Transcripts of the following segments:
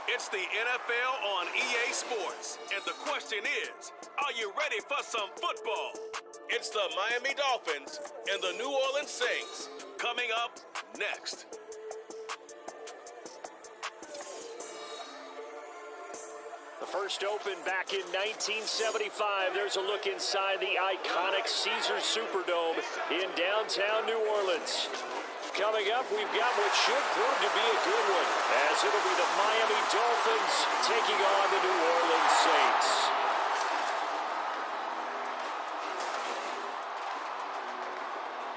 It's the NFL on EA Sports, and the question is, are you ready for some football? It's the Miami Dolphins and the New Orleans Saints coming up next. The first opened back in 1975. There's a look inside the iconic Caesars Superdome in downtown New Orleans. Coming up, we've got what should prove to be a good one, as it'll be the Miami Dolphins taking on the New Orleans Saints.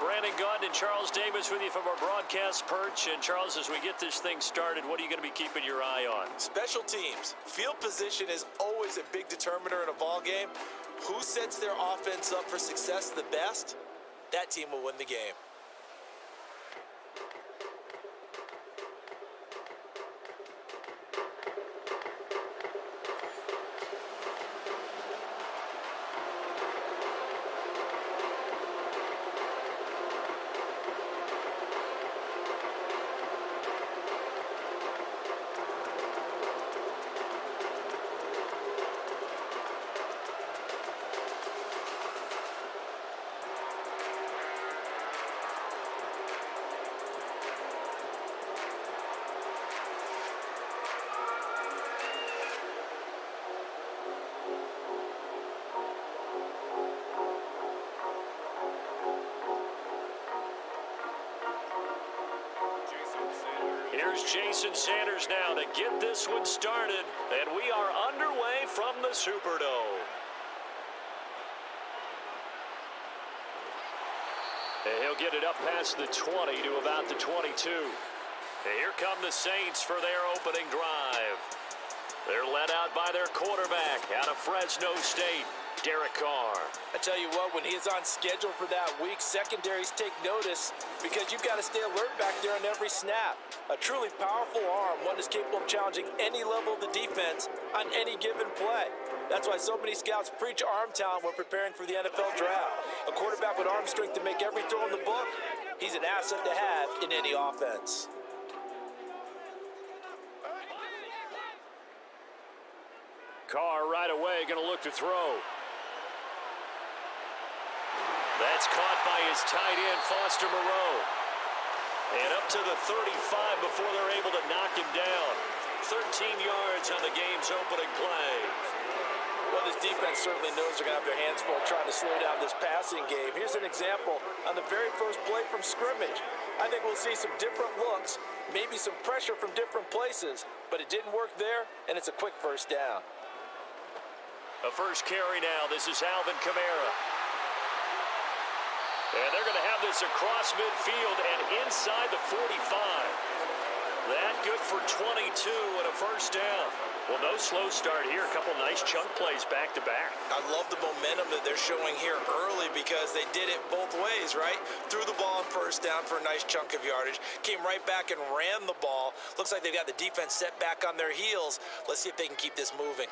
Brandon Gunn and Charles Davis with you from our broadcast perch. And Charles, as we get this thing started, what are you going to be keeping your eye on? Special teams. Field position is always a big determiner in a ball game. Who sets their offense up for success the best, that team will win the game. Here's Jason Sanders now to get this one started, and we are underway from the Superdome. And he'll get it up past the 20 to about the 22. And here come the Saints for their opening drive. They're led out by their quarterback out of Fresno State, Derek Carr. I tell you what, when he is on schedule for that week, secondaries take notice because you've got to stay alert back there on every snap. A truly powerful arm, one that's capable of challenging any level of the defense on any given play. That's why so many scouts preach arm talent when preparing for the NFL draft. A quarterback with arm strength to make every throw in the book, he's an asset to have in any offense. Carr right away going to look to throw. That's caught by his tight end, Foster Moreau. And up to the 35 before they're able to knock him down. 13 yards on the game's opening play. Well, this defense certainly knows they're going to have their hands full trying to slow down this passing game. Here's an example on the very first play from scrimmage. I think we'll see some different looks, maybe some pressure from different places, but it didn't work there, and it's a quick first down. A first carry now. This is Alvin Kamara. And they're going to have this across midfield and inside the 45. That good for 22 and a first down. Well, no slow start here. A couple nice chunk plays back to back. I love the momentum that they're showing here early because they did it both ways, right? Threw the ball on first down for a nice chunk of yardage. Came right back and ran the ball. Looks like they've got the defense set back on their heels. Let's see if they can keep this moving.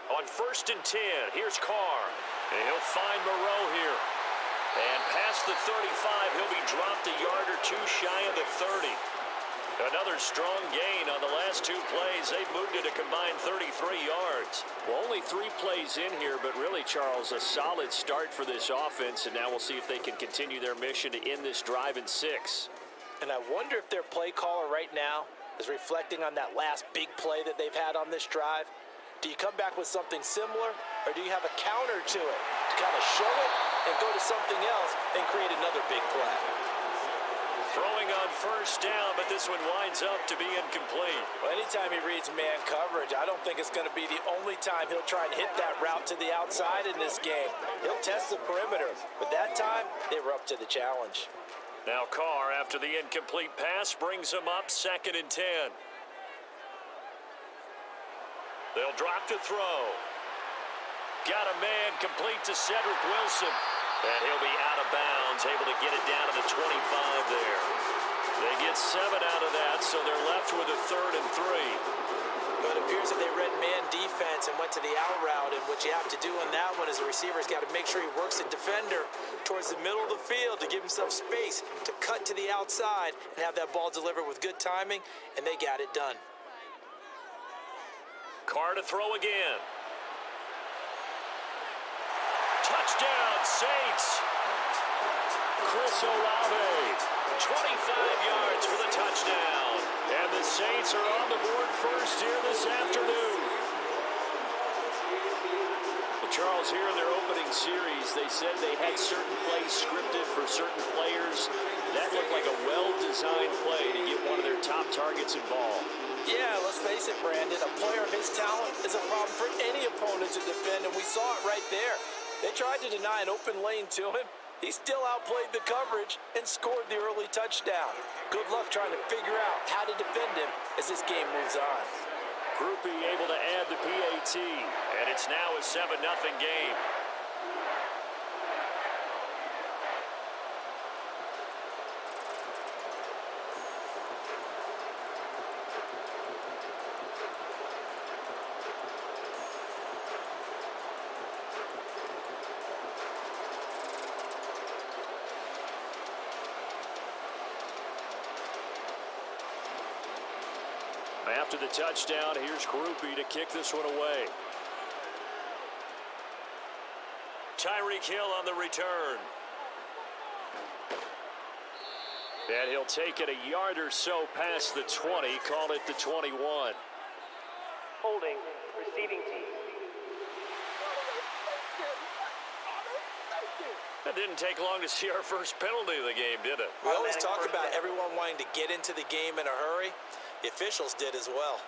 On 1st and 10, here's Carr. And he'll find Moreau here. And past the 35, he'll be dropped a yard or two shy of the 30. Another strong gain on the last two plays. They've moved it a combined 33 yards. Well, only 3 plays in here, but really, Charles, a solid start for this offense. And now we'll see if they can continue their mission to end this drive in 6. And I wonder if their play caller right now is reflecting on that last big play that they've had on this drive. Do you come back with something similar, or do you have a counter to it to kind of show it and go to something else and create another big play? Throwing on first down, but this one winds up to be incomplete. Well, anytime he reads man coverage, I don't think it's going to be the only time he'll try and hit that route to the outside in this game. He'll test the perimeter, but that time they were up to the challenge. Now Carr, after the incomplete pass, brings him up 2nd and 10. They'll drop to throw. Got a man complete to Cedric Wilson. And he'll be out of bounds, able to get it down to the 25 there. They get 7 out of that, so they're left with a 3rd and 3. But it appears that they read man defense and went to the out route, and what you have to do in that one is the receiver's got to make sure he works the defender towards the middle of the field to give himself space to cut to the outside and have that ball delivered with good timing, and they got it done. Carr to throw again. Touchdown, Saints. Chris Olave, 25 yards for the touchdown. And the Saints are on the board first here this afternoon. Well, Charles, here in their opening series, they said they had certain plays scripted for certain players. That looked like a well-designed play to get one of their top targets involved. Yeah, let's face it, Brandon. A player of his talent is a problem for any opponent to defend, and we saw it right there. They tried to deny an open lane to him. He still outplayed the coverage and scored the early touchdown. Good luck trying to figure out how to defend him as this game moves on. Groupie able to add the PAT, and it's now a 7-0 game. After the touchdown, here's Groupie to kick this one away. Tyreek Hill on the return. And he'll take it a yard or so past the 20, call it the 21. Holding, receiving team. That didn't take long to see our first penalty of the game, did it? We always talk about everyone wanting to get into the game in a hurry. The officials did as well.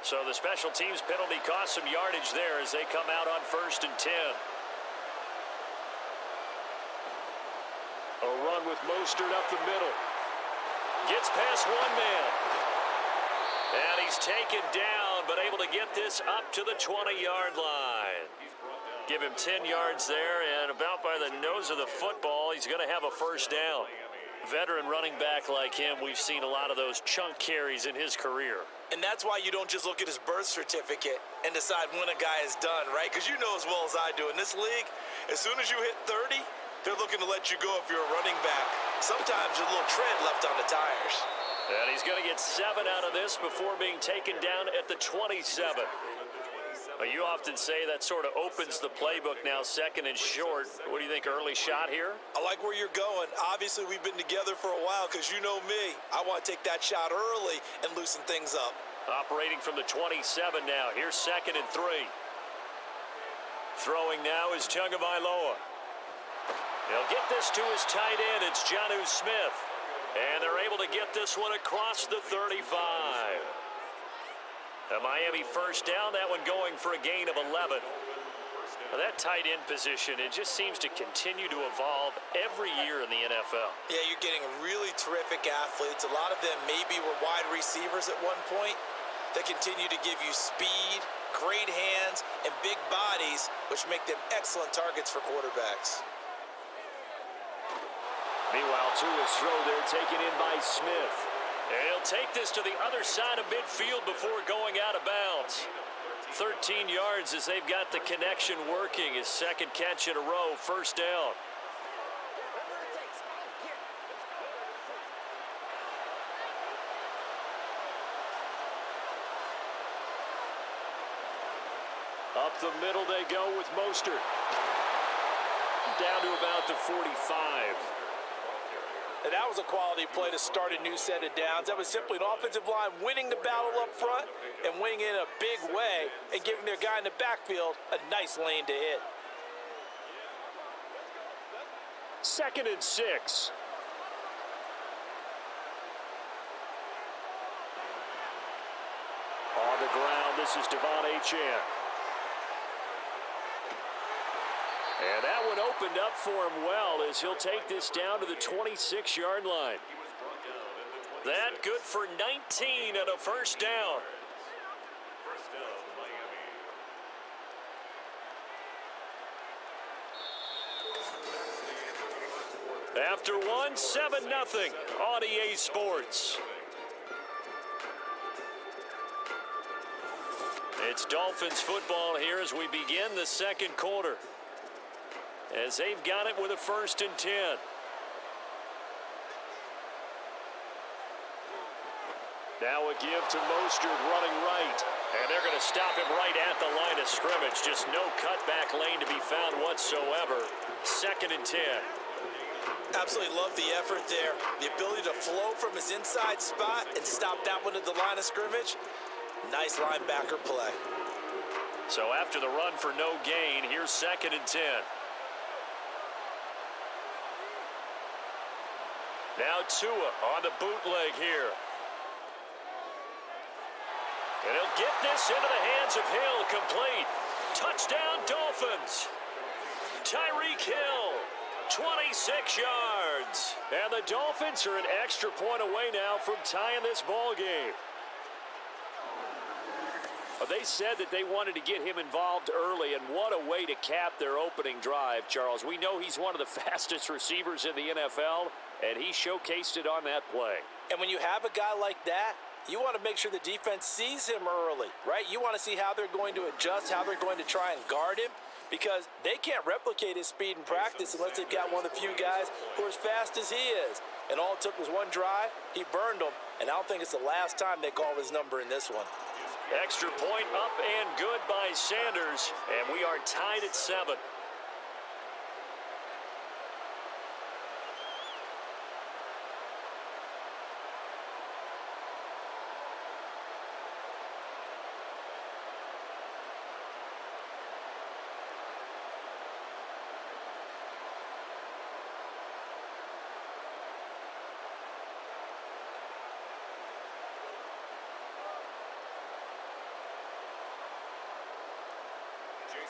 So the special teams penalty cost some yardage there as they come out on 1st and 10. A run with Mostert up the middle. Gets past one man. And he's taken down, but able to get this up to the 20-yard line. Give him 10 yards there, and about by the nose of the football, he's going to have a first down. Veteran running back like him, we've seen a lot of those chunk carries in his career. And that's why you don't just look at his birth certificate and decide when a guy is done, right? Because you know as well as I do, in this league, as soon as you hit 30, they're looking to let you go if you're a running back. Sometimes there's a little tread left on the tires. And he's going to get 7 out of this before being taken down at the 27. You often say that sort of opens the playbook now, 2nd and short. What do you think, early shot here? I like where you're going. Obviously, we've been together for a while because you know me. I want to take that shot early and loosen things up. Operating from the 27 now. Here's 2nd and 3. Throwing now is Tagovailoa. He'll get this to his tight end. It's Jonnu Smith. And they're able to get this one across the 35. A Miami first down, that one going for a gain of 11. Now that tight end position, it just seems to continue to evolve every year in the NFL. Yeah, you're getting really terrific athletes. A lot of them maybe were wide receivers at one point that continue to give you speed, great hands, and big bodies, which make them excellent targets for quarterbacks. Meanwhile, Tua's throw there taken in by Smith. And he'll take this to the other side of midfield before going out of bounds. 13 yards as they've got the connection working. His 2nd catch in a row, first down. Up the middle they go with Mostert. Down to about the 45. And that was a quality play to start a new set of downs. That was simply an offensive line winning the battle up front and winning in a big way and giving their guy in the backfield a nice lane to hit. 2nd and 6. On the ground, this is Devon Achane. And that one opened up for him well as he'll take this down to the 26-yard line. That good for 19 and a first down. After one, 7-0 on EA Sports. It's Dolphins football here as we begin the 2nd quarter. As they've got it with a 1st and 10. Now a give to Mostert running right. And they're going to stop him right at the line of scrimmage. Just no cutback lane to be found whatsoever. 2nd and 10. Absolutely love the effort there. The ability to flow from his inside spot and stop that one at the line of scrimmage. Nice linebacker play. So after the run for no gain, here's 2nd and 10. Now Tua on the bootleg here. And he'll get this into the hands of Hill, complete. Touchdown, Dolphins. Tyreek Hill, 26 yards. And the Dolphins are an extra point away now from tying this ball game. They said that they wanted to get him involved early, and what a way to cap their opening drive, Charles. We know he's one of the fastest receivers in the NFL, and he showcased it on that play. And when you have a guy like that, you want to make sure the defense sees him early, right? You want to see how they're going to adjust, how they're going to try and guard him, because they can't replicate his speed in practice unless they've got one of the few guys who are as fast as he is. And all it took was one drive. He burned them, and I don't think it's the last time they call his number in this one. Extra point up and good by Sanders, and we are tied at 7.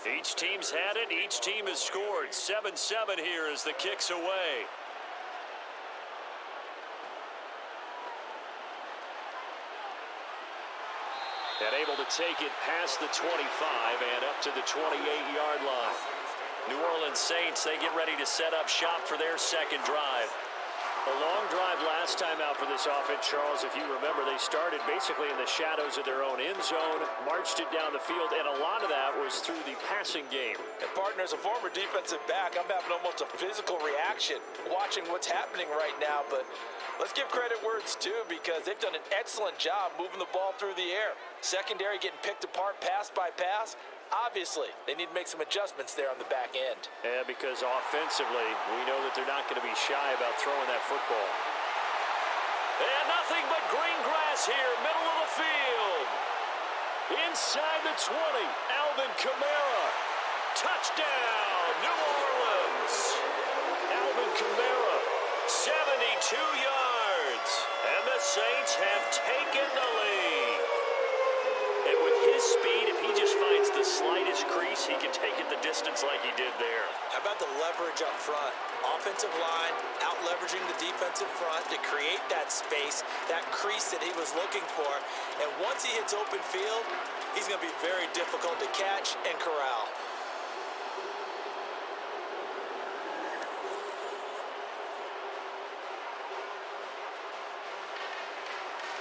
Each team's had it. Each team has scored. 7-7 here as the kick's away. And able to take it past the 25 and up to the 28-yard line. New Orleans Saints, they get ready to set up shop for their second drive. A long drive last time out for this offense, Charles. If you remember, they started basically in the shadows of their own end zone, marched it down the field, and a lot of that was through the passing game. And partner, as a former defensive back, I'm having almost a physical reaction watching what's happening right now. But let's give credit where it's due, because they've done an excellent job moving the ball through the air. Secondary getting picked apart pass by pass. Obviously, they need to make some adjustments there on the back end. Yeah, because offensively, we know that they're not going to be shy about throwing that football. And nothing but green grass here, middle of the field. Inside the 20, Alvin Kamara. Touchdown, New Orleans. Alvin Kamara, 72 yards. And the Saints have taken the lead. And with his speed, if he just finds the slightest crease, he can take it the distance like he did there. How about the leverage up front? Offensive line out-leveraging the defensive front to create that space, that crease that he was looking for. And once he hits open field, he's going to be very difficult to catch and corral.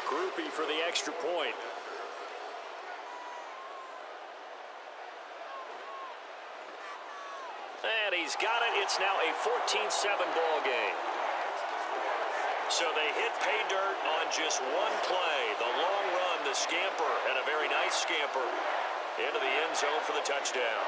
Groupie for the extra point. And he's got it. It's now a 14-7 ball game. So they hit pay dirt on just one play. The long run, the scamper, and a very nice scamper into the end zone for the touchdown.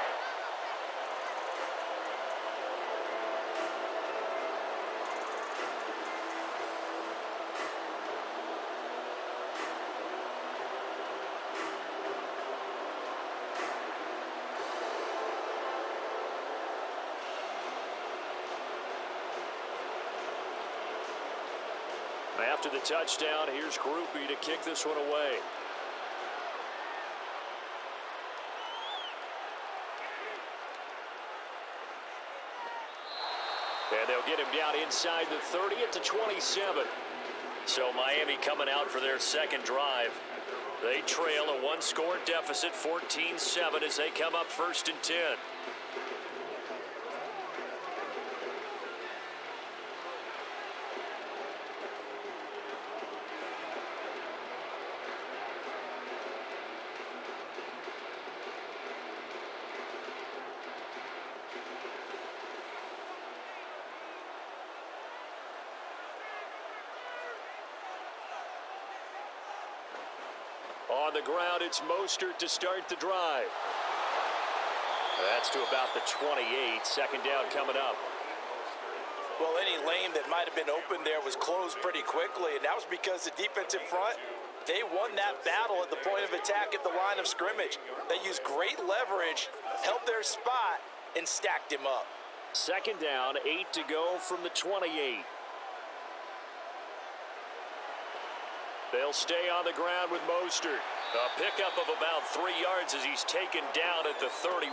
After the touchdown, here's Groupie to kick this one away. And they'll get him down inside the 30 at the 27. So Miami coming out for their second drive. They trail a one-score deficit, 14-7, as they come up 1st and 10. On the ground, it's Mostert to start the drive. That's to about the 28. Second down coming up. Well, any lane that might have been open there was closed pretty quickly, and that was because the defensive front, they won that battle at the point of attack at the line of scrimmage. They used great leverage, held their spot, and stacked him up. Second down, 8 to go from the 28. They'll stay on the ground with Mostert. A pickup of about 3 yards as he's taken down at the 31.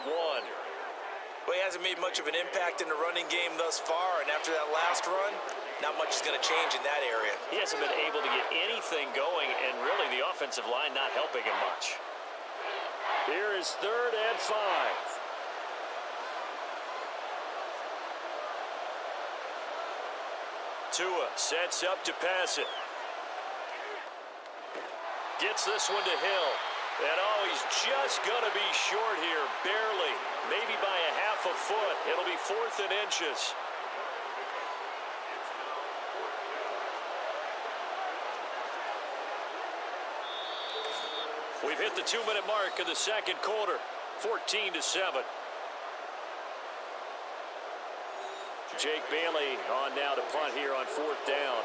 Well, he hasn't made much of an impact in the running game thus far, and after that last run, not much is going to change in that area. He hasn't been able to get anything going, and really the offensive line not helping him much. Here is 3rd and 5. Tua sets up to pass it. Gets this one to Hill. And he's just going to be short here, barely. Maybe by a half a foot. It'll be 4th and inches. We've hit the 2-minute mark of the second quarter. 14-7. Jake Bailey on now to punt here on 4th down.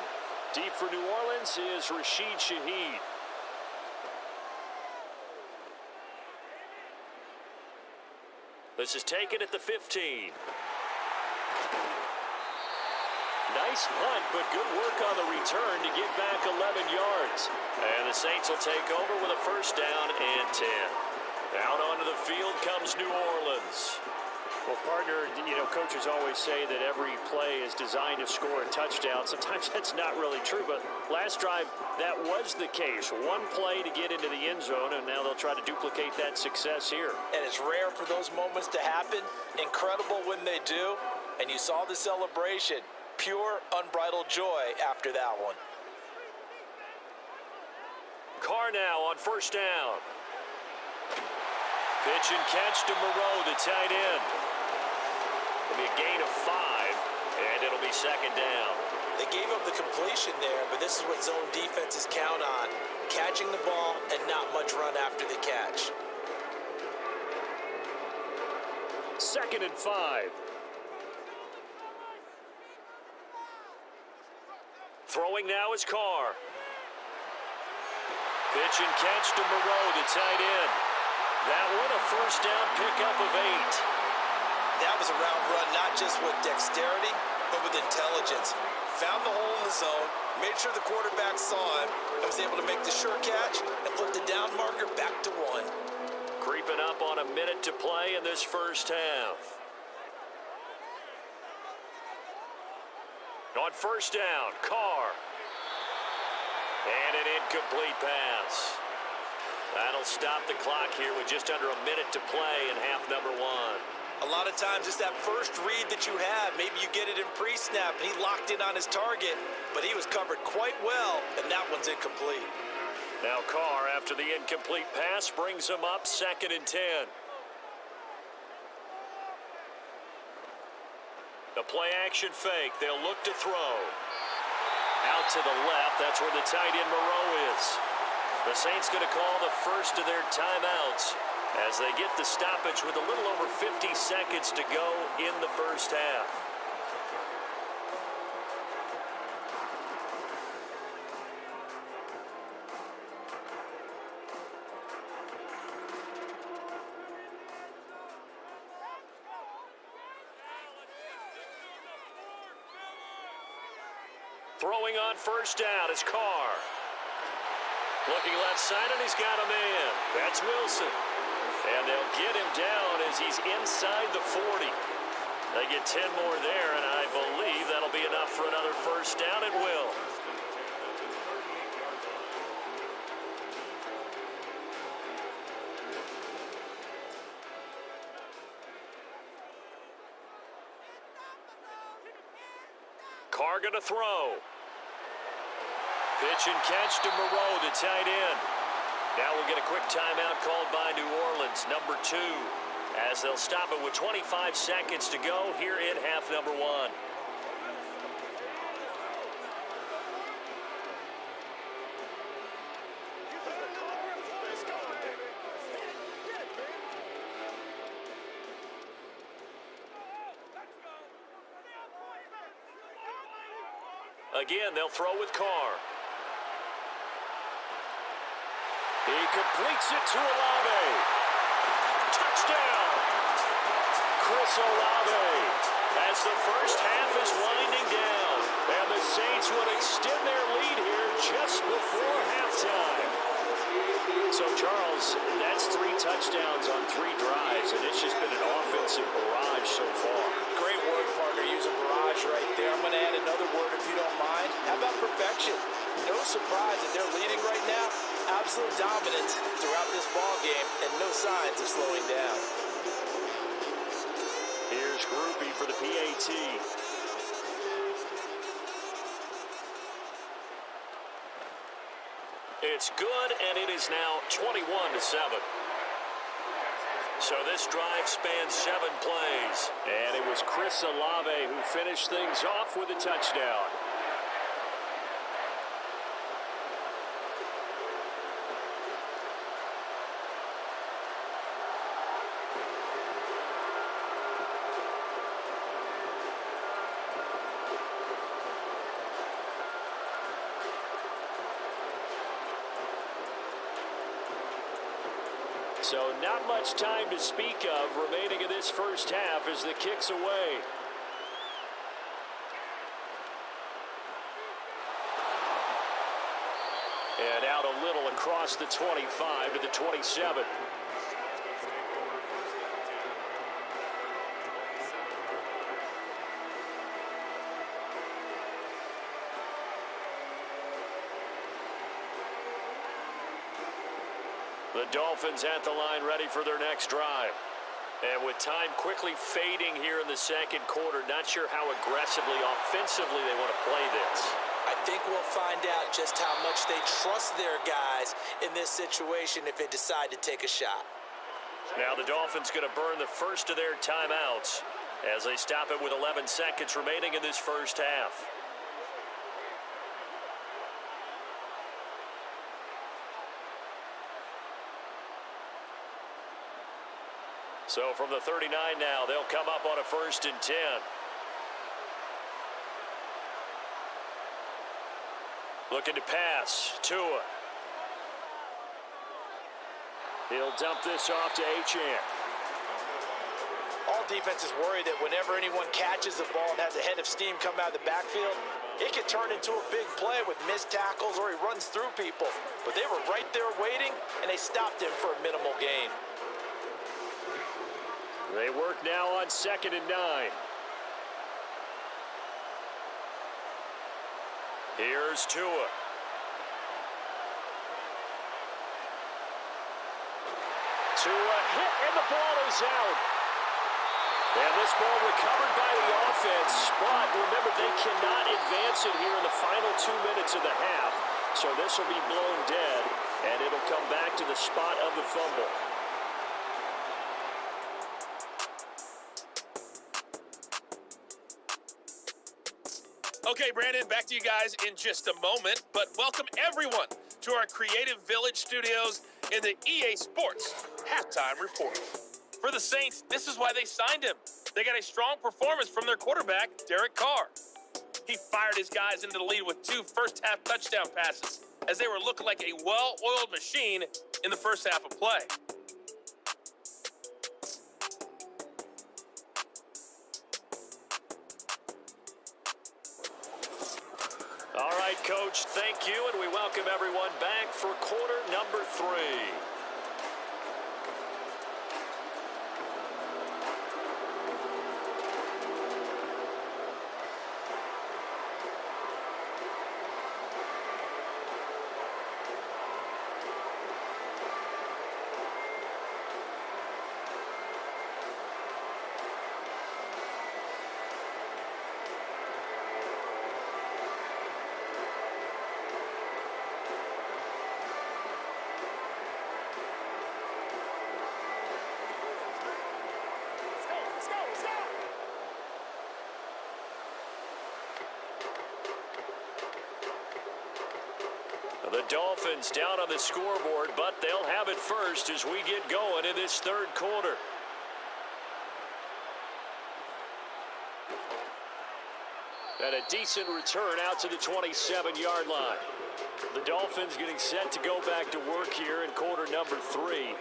Deep for New Orleans is Rashid Shaheed. This is taken at the 15. Nice punt, but good work on the return to get back 11 yards. And the Saints will take over with a 1st down and 10. Out onto the field comes New Orleans. Well, partner, coaches always say that every play is designed to score a touchdown. Sometimes that's not really true, but last drive, that was the case. One play to get into the end zone, and now they'll try to duplicate that success here. And it's rare for those moments to happen. Incredible when they do. And you saw the celebration. Pure, unbridled joy after that one. Carr now on 1st down. Pitch and catch to Moreau, the tight end. It'll be a gain of 5, and it'll be 2nd down. They gave up the completion there, but this is what zone defenses count on. Catching the ball and not much run after the catch. 2nd and 5. Throwing now is Carr. Pitch and catch to Moreau, the tight end. That one a 1st down pickup of 8. That was a route run, not just with dexterity, but with intelligence. Found the hole in the zone, made sure the quarterback saw him, and was able to make the sure catch and flip the down marker back to 1. Creeping up on a minute to play in this 1st half. On 1st down, Carr. And an incomplete pass. That'll stop the clock here with just under a minute to play in half number 1. A lot of times it's that first read that you have. Maybe you get it in pre-snap and he locked in on his target, but he was covered quite well, and that one's incomplete. Now Carr, after the incomplete pass, brings him up 2nd and 10. The play action fake. They'll look to throw. Out to the left. That's where the tight end Moreau is. The Saints going to call the first of their timeouts as they get the stoppage with a little over 50 seconds to go in the 1st half. Throwing on 1st down is Carr. Looking left side, and he's got a man. That's Wilson. And they'll get him down as he's inside the 40. They get 10 more there, and I believe that'll be enough for another 1st down. It will. Carr going to throw. Pitch and catch to Moreau, the tight end. Now we'll get a quick timeout called by New Orleans, number 2, as they'll stop it with 25 seconds to go here in half number 1. Again, they'll throw with Carr. He completes it to Olave. Touchdown! Chris Olave as the first half is winding down. And the Saints would extend their lead here just before halftime. So, Charles, that's 3 touchdowns on 3 drives, and it's just been an offensive barrage so far. Great word, partner, using barrage right there. I'm going to add another word if you don't mind. How about perfection? No surprise that they're leading right now. Absolute dominance throughout this ball game and no signs of slowing down. Here's Groupie for the PAT. It's good, and it is now 21-7. So this drive spans 7 plays. And it was Chris Olave who finished things off with a touchdown. So not much time to speak of remaining in this first half as the kick's away. And out a little across the 25 to the 27. The Dolphins at the line ready for their next drive. And with time quickly fading here in the second quarter, not sure how aggressively, offensively they want to play this. I think we'll find out just how much they trust their guys in this situation if they decide to take a shot. Now the Dolphins going to burn the first of their timeouts as they stop it with 11 seconds remaining in this first half. So from the 39 now, they'll come up on a 1st and 10. Looking to pass. Tua. He'll dump this off to Achane. All defenses worry that whenever anyone catches the ball and has a head of steam come out of the backfield, it can turn into a big play with missed tackles or he runs through people. But they were right there waiting, and they stopped him for a minimal gain. They work now on 2nd and 9. Here's Tua. Tua hit, and the ball is out. And this ball recovered by the offense, but remember, they cannot advance it here in the final 2 minutes of the half. So this will be blown dead, and it'll come back to the spot of the fumble. Okay, Brandon, back to you guys in just a moment, but welcome everyone to our Creative Village studios in the EA Sports Halftime Report. For the Saints, this is why they signed him. They got a strong performance from their quarterback, Derek Carr. He fired his guys into the lead with 2 first-half touchdown passes as they were looking like a well-oiled machine in the first half of play. All right, Coach, thank you, and we welcome everyone back for quarter number 3. The Dolphins down on the scoreboard, but they'll have it first as we get going in this third quarter. And a decent return out to the 27-yard line. The Dolphins getting set to go back to work here in quarter number 3.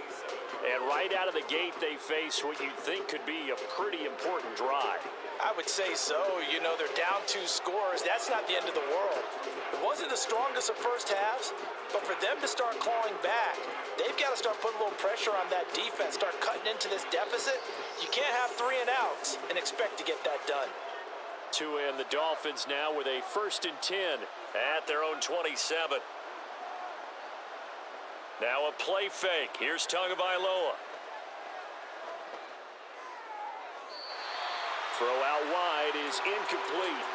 And right out of the gate, they face what you'd think could be a pretty important drive. I would say so. You know, they're down 2 scores. That's not the end of the world. It wasn't the strongest of first halves, but for them to start clawing back, they've got to start putting a little pressure on that defense, start cutting into this deficit. You can't have 3 and outs and expect to get that done. And the Dolphins now with a 1st and 10 at their own 27. Now a play fake. Here's Tagovailoa. Throw out wide is incomplete.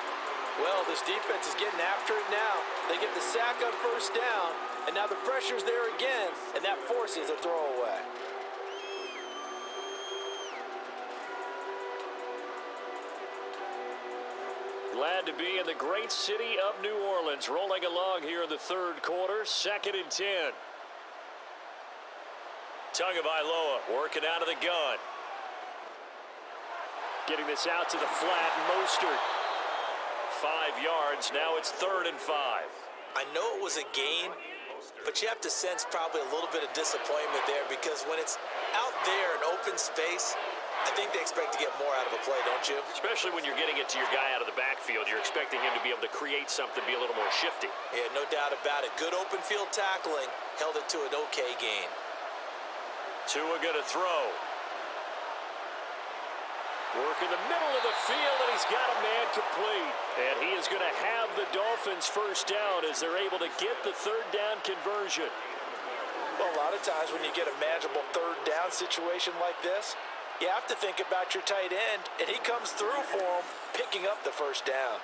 Well, this defense is getting after it now. They get the sack on 1st down, and now the pressure's there again, and that forces a throwaway. Glad to be in the great city of New Orleans, rolling along here in the 3rd quarter, 2nd and 10. Tagovailoa working out of the gun. Getting this out to the flat, Mostert. 5 yards, now it's 3rd and 5. I know it was a gain, but you have to sense probably a little bit of disappointment there because when it's out there in open space, I think they expect to get more out of a play, don't you? Especially when you're getting it to your guy out of the backfield. You're expecting him to be able to create something, be a little more shifty. Yeah, no doubt about it. Good open field tackling, held it to an okay gain. Tua going to throw. Work in the middle of the field, and he's got a man complete. And he is going to have the Dolphins 1st down as they're able to get the 3rd down conversion. Well, a lot of times when you get a manageable 3rd down situation like this, you have to think about your tight end, and he comes through for him, picking up the 1st down.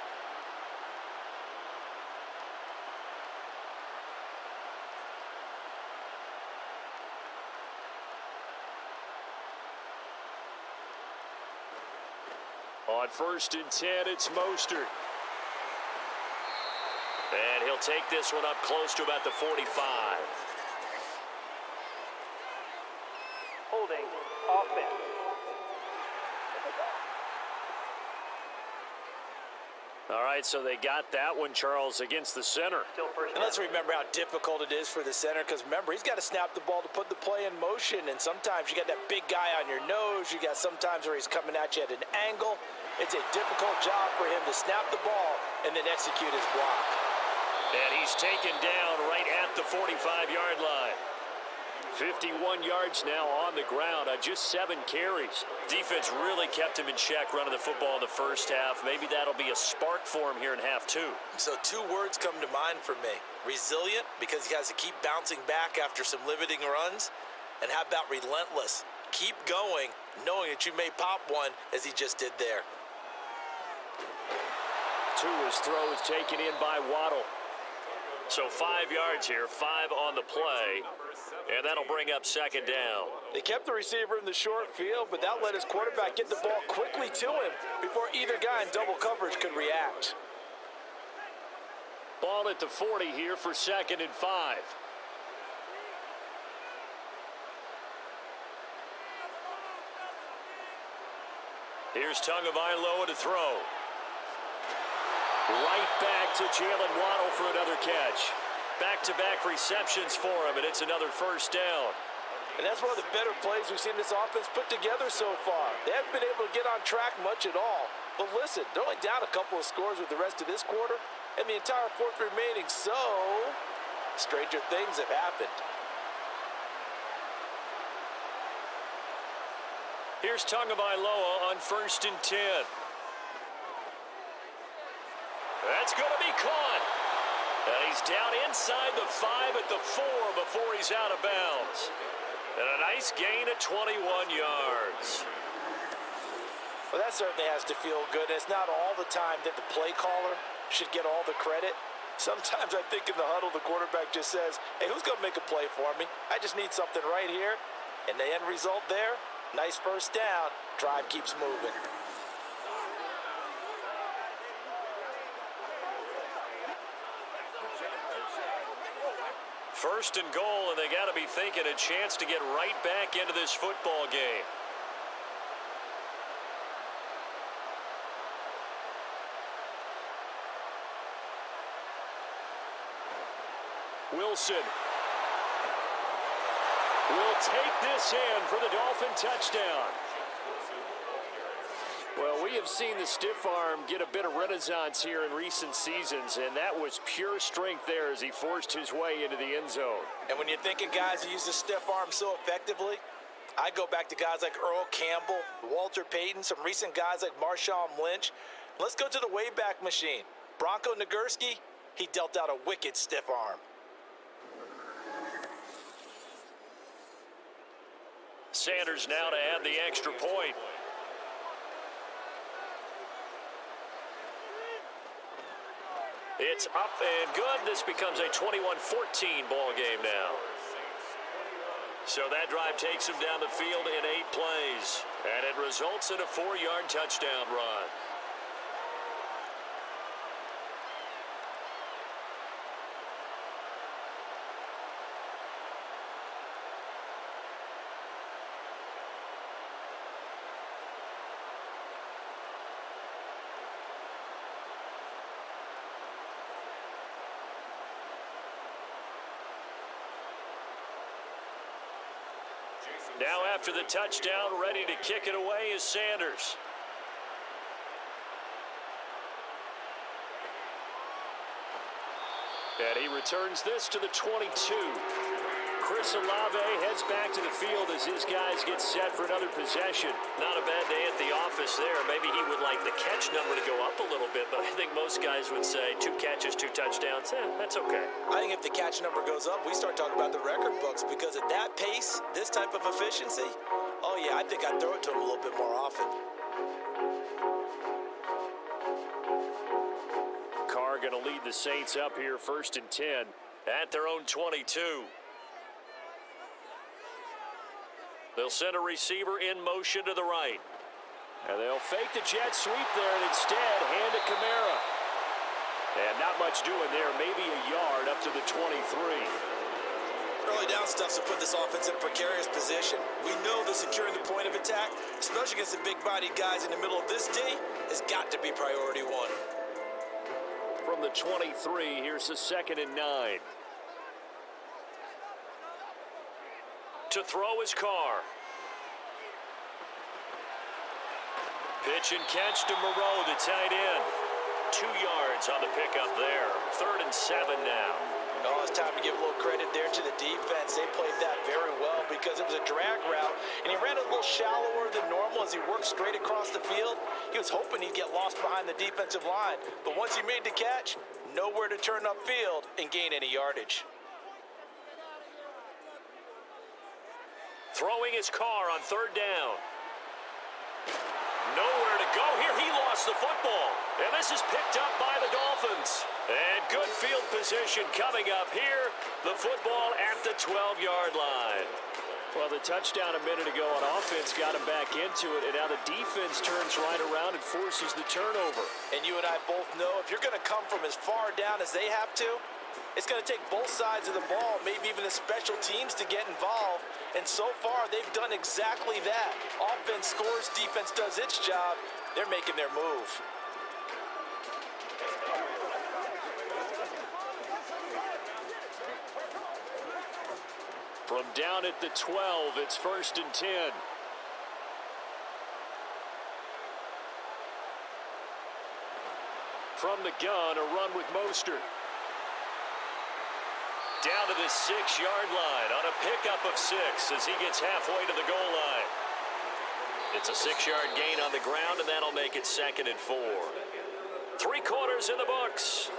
On 1st and 10, it's Mostert. And he'll take this one up close to about the 45. Holding. Offense. All right, so they got that one, Charles, against the center. Still first And let's remember how difficult it is for the center because, remember, he's got to snap the ball to put the play in motion, and sometimes you got that big guy on your nose. You got sometimes where he's coming at you at an angle. It's a difficult job for him to snap the ball and then execute his block. And he's taken down right at the 45-yard line. 51 yards now on the ground on just 7 carries. Defense really kept him in check running the football in the 1st half. Maybe that'll be a spark for him here in half 2. So 2 words come to mind for me. Resilient, because he has to keep bouncing back after some limiting runs. And how about relentless? Keep going, knowing that you may pop one as he just did there. Tua's throw is taken in by Waddle. So 5 yards here, 5 on the play, and that'll bring up 2nd down. They kept the receiver in the short field, but that let his quarterback get the ball quickly to him before either guy in double coverage could react. Ball at the 40 here for 2nd and 5. Here's Tagovailoa to throw. Right back to Jalen Waddle for another catch. Back-to-back receptions for him, and it's another 1st down. And that's one of the better plays we've seen this offense put together so far. They haven't been able to get on track much at all. But listen, they're only down a couple of scores with the rest of this quarter, and the entire 4th remaining, so stranger things have happened. Here's Tagovailoa on 1st and 10. That's going to be caught. And he's down inside the 5 at the 4 before he's out of bounds. And a nice gain of 21 yards. Well, that certainly has to feel good. It's not all the time that the play caller should get all the credit. Sometimes I think in the huddle, the quarterback just says, hey, who's going to make a play for me? I just need something right here. And the end result there, nice 1st down. Drive keeps moving. First and goal, and they got to be thinking a chance to get right back into this football game. Wilson will take this in for the Dolphin touchdown. Well, we have seen the stiff arm get a bit of renaissance here in recent seasons, and that was pure strength there as he forced his way into the end zone. And when you're thinking guys who use the stiff arm so effectively, I go back to guys like Earl Campbell, Walter Payton, some recent guys like Marshawn Lynch. Let's go to the Wayback Machine. Bronco Nagurski, he dealt out a wicked stiff arm. Sanders now to add the extra point. It's up and good. This becomes a 21-14 ball game now. So that drive takes him down the field in 8 plays, and it results in a 4-yard touchdown run. Now after the touchdown, ready to kick it away is Sanders. And he returns this to the 22. Chris Olave heads back to the field as his guys get set for another possession. Not a bad day at the office there. Maybe he would like the catch number to go up a little bit, but I think most guys would say 2 catches, 2 touchdowns. That's okay. I think if the catch number goes up, we start talking about the record books, because at that pace, this type of efficiency, oh yeah, I think I'd throw it to him a little bit more often. Carr going to lead the Saints up here, 1st and 10 at their own 22. They'll send a receiver in motion to the right. And they'll fake the jet sweep there and instead hand it Kamara. And not much doing there, maybe a yard up to the 23. Early down stuff to put this offense in a precarious position. We know that securing the point of attack, especially against the big-bodied guys in the middle of this D, has got to be priority 1. From the 23, here's the 2nd and 9. To throw is Carr. Pitch and catch to Moreau, the tight end. 2 yards on the pickup there. 3rd and 7 now. Oh, it's time to give a little credit there to the defense. They played that very well because it was a drag route, and he ran a little shallower than normal as he worked straight across the field. He was hoping he'd get lost behind the defensive line, but once he made the catch, nowhere to turn upfield and gain any yardage. Throwing his Carr on 3rd down. Nowhere to go here. He lost the football. And this is picked up by the Dolphins. And good field position coming up here. The football at the 12-yard line. Well, the touchdown a minute ago on offense got him back into it. And now the defense turns right around and forces the turnover. And you and I both know if you're going to come from as far down as they have to, it's going to take both sides of the ball, maybe even the special teams, to get involved. And so far, they've done exactly that. Offense scores, defense does its job. They're making their move. From down at the 12, it's 1st and 10. From the gun, a run with Mostert. Down to the 6-yard line on a pickup of 6 as he gets halfway to the goal line. It's a 6-yard gain on the ground, and that'll make it 2nd and 4. 3 quarters in the books.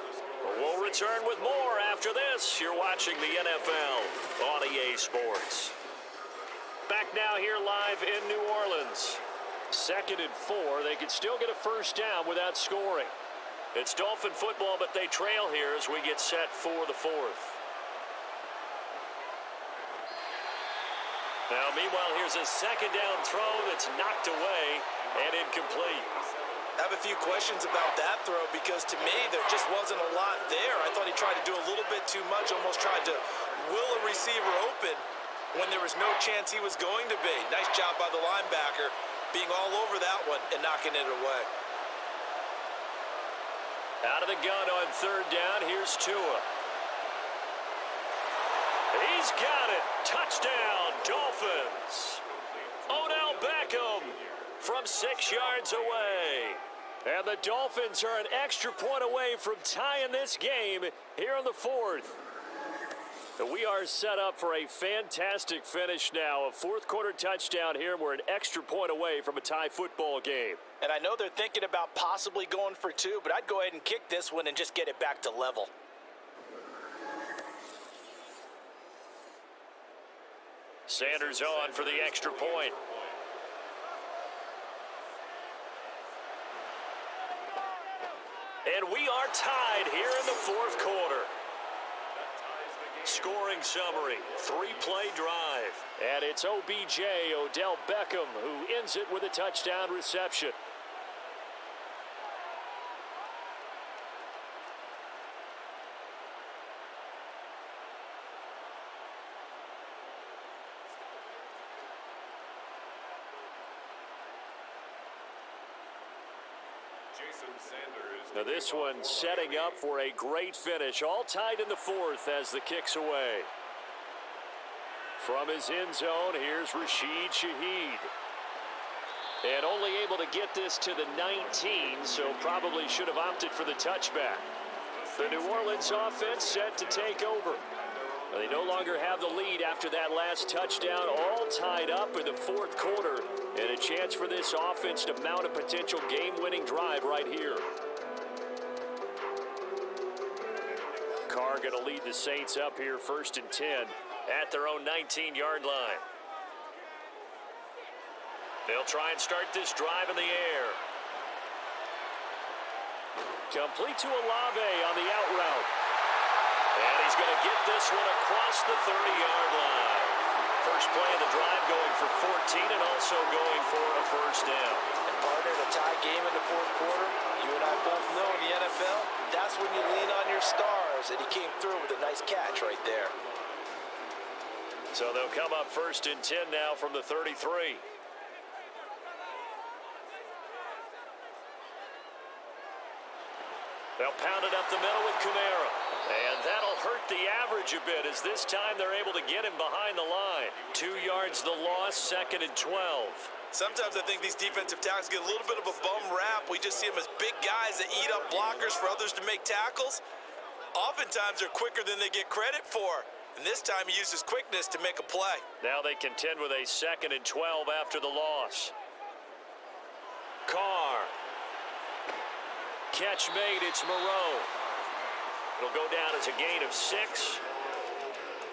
We'll return with more after this. You're watching the NFL on EA Sports. Back now here live in New Orleans. 2nd and 4. They could still get a 1st down without scoring. It's Dolphin football, but they trail here as we get set for the 4th. Now, meanwhile, here's a 2nd down throw that's knocked away and incomplete. I have a few questions about that throw because to me there just wasn't a lot there. I thought he tried to do a little bit too much, almost tried to will a receiver open when there was no chance he was going to be. Nice job by the linebacker being all over that one and knocking it away. Out of the gun on 3rd down, here's Tua. He's got it. Touchdown, Dolphins. Odell Beckham from 6 yards away. And the Dolphins are an extra point away from tying this game here in the fourth. We are set up for a fantastic finish now. A fourth-quarter touchdown here, and we're an extra point away from a tie football game. And I know they're thinking about possibly going for two, but I'd go ahead and kick this one and just get it back to level. Sanders on for the extra point. And we are tied here in the fourth quarter. Scoring summary, 3-play drive. And it's OBJ, Odell Beckham, who ends it with a touchdown reception. Now this one setting up for a great finish. All tied in the fourth as the kick's away. From his end zone, here's Rashid Shaheed. And only able to get this to the 19, so probably should have opted for the touchback. The New Orleans offense set to take over. They no longer have the lead after that last touchdown, all tied up in the fourth quarter, and a chance for this offense to mount a potential game-winning drive right here. Carr going to lead the Saints up here 1st and 10 at their own 19-yard line. They'll try and start this drive in the air. Complete to Olave on the out route. And he's going to get this one across the 30-yard line. First play of the drive going for 14 and also going for a first down. And partner, in a tie game in the fourth quarter, you and I both know in the NFL, that's when you lean on your stars, and he came through with a nice catch right there. So they'll come up 1st and 10 now from the 33. They'll pound it up the middle with Kamara. And that'll hurt the average a bit as this time they're able to get him behind the line. 2 yards the loss, 2nd and 12. Sometimes I think these defensive tackles get a little bit of a bum rap. We just see them as big guys that eat up blockers for others to make tackles. Oftentimes they're quicker than they get credit for. And this time he used his quickness to make a play. Now they contend with a 2nd and 12 after the loss. Carr. Catch made, it's Moreau. It'll go down as a gain of 6.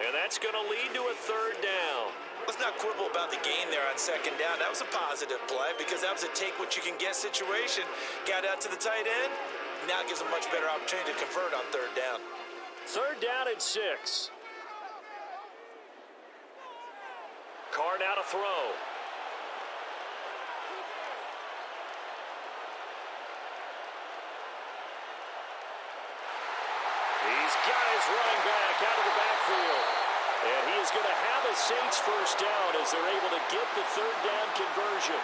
And that's going to lead to a 3rd down. Let's not quibble about the gain there on 2nd down. That was a positive play because that was a take-what-you-can-get situation. Got out to the tight end. Now it gives a much better opportunity to convert on 3rd down. 3rd down and 6. Carr now to throw. He's got his running back out of the backfield. And he is going to have a Saints first down as they're able to get the 3rd down conversion.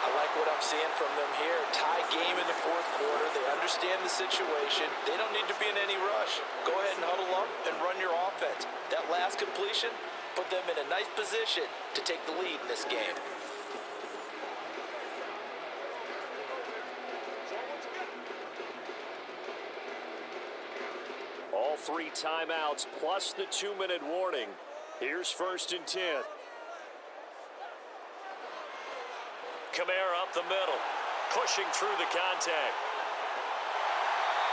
I like what I'm seeing from them here. Tie game in the fourth quarter. They understand the situation. They don't need to be in any rush. Go ahead and huddle up and run your offense. That last completion put them in a nice position to take the lead in this game. All 3 timeouts plus the 2-minute warning. Here's 1st and 10. Kamara up the middle, pushing through the contact.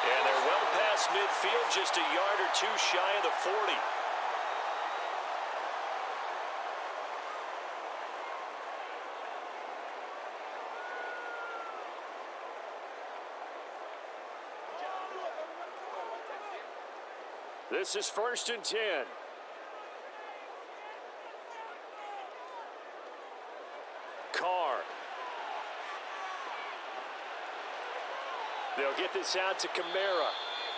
And they're well past midfield, just a yard or 2 shy of the 40. This is 1st and 10. Carr. They'll get this out to Kamara.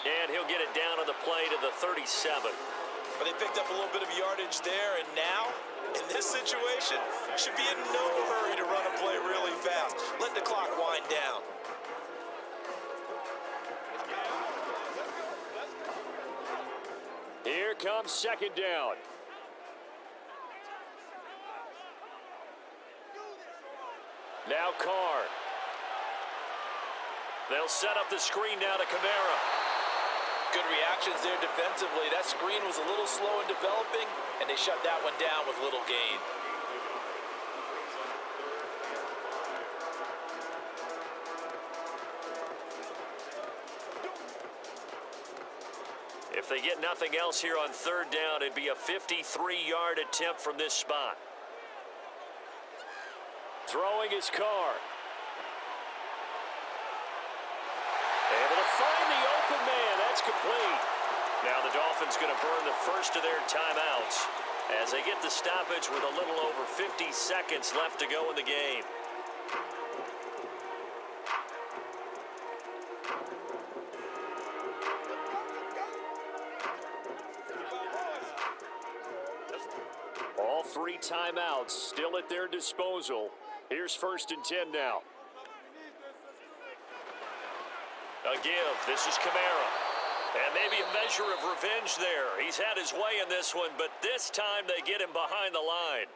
And he'll get it down on the play to the 37. But they picked up a little bit of yardage there, and now, in this situation, should be in no hurry to run a play really fast. Let the clock wind down. Here comes 2nd down. Now Carr. They'll set up the screen now to Kamara. Good reactions there defensively. That screen was a little slow in developing, and they shut that one down with little gain. If they get nothing else here on third down, it'd be a 53-yard attempt from this spot. Throwing his Carr. Able to find the open man. That's complete. Now the Dolphins going to burn the first of their timeouts as they get the stoppage with a little over 50 seconds left to go in the game. All three timeouts still at their disposal. Here's 1st and 10 now. A give. This is Kamara. And maybe a measure of revenge there. He's had his way in this one, but this time they get him behind the line.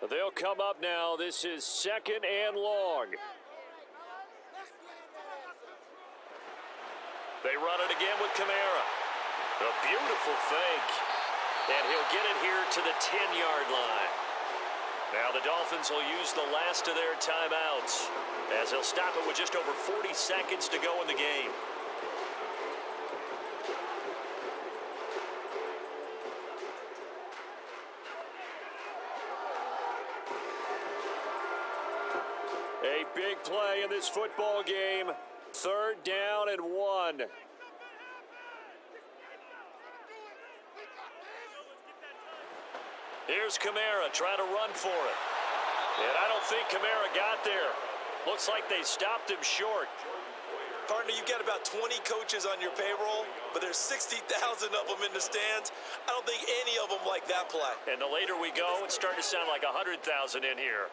They'll come up now. This is 2nd and long. They run it again with Kamara. A beautiful fake. And he'll get it here to the 10-yard line. Now the Dolphins will use the last of their timeouts as they'll stop it with just over 40 seconds to go in the game. A big play in this football game. 3rd down and 1. Here's Kamara trying to run for it. And I don't think Kamara got there. Looks like they stopped him short. Partner, you've got about 20 coaches on your payroll, but there's 60,000 of them in the stands. I don't think any of them like that play. And the later we go, it's starting to sound like 100,000 in here.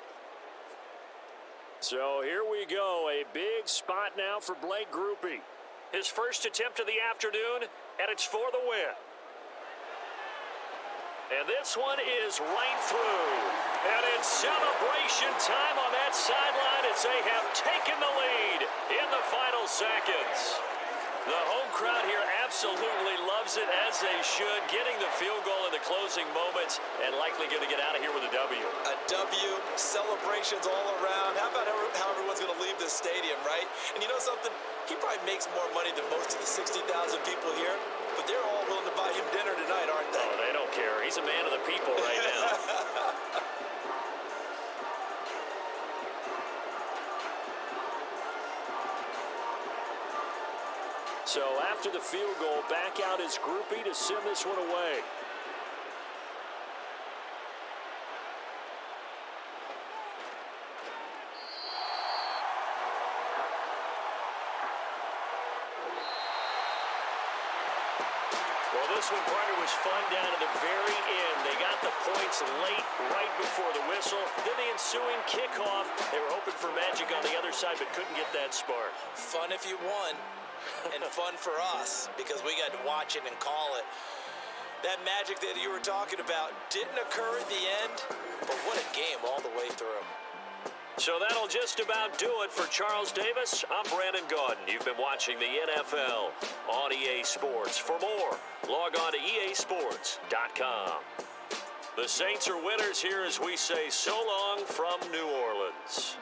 So here we go, a big spot now for Blake Grupe. His first attempt of the afternoon, and it's for the win. And this one is right through. And it's celebration time on that sideline as they have taken the lead in the final seconds. The home crowd here absolutely loves it, as they should, getting the field goal in the closing moments and likely going to get out of here with a W. A W, celebrations all around. How about how everyone's going to leave this stadium, right? And you know something? He probably makes more money than most of the 60,000 people here, but they're all willing to buy him dinner tonight, aren't they? Oh, they don't care. He's a man of the people right now. So after the field goal, back out is Grupe to send this one away. Well, this one, partner, was fun down to the very end. They got the points late, right before the whistle. Then the ensuing kickoff. They were hoping for magic on the other side, but couldn't get that spark. Fun if you won. And fun for us because we got to watch it and call it. That magic that you were talking about didn't occur at the end, but what a game all the way through. So that'll just about do it for Charles Davis. I'm Brandon Gaudin. You've been watching the NFL on EA Sports. For more, log on to easports.com. The Saints are winners here as we say so long from New Orleans.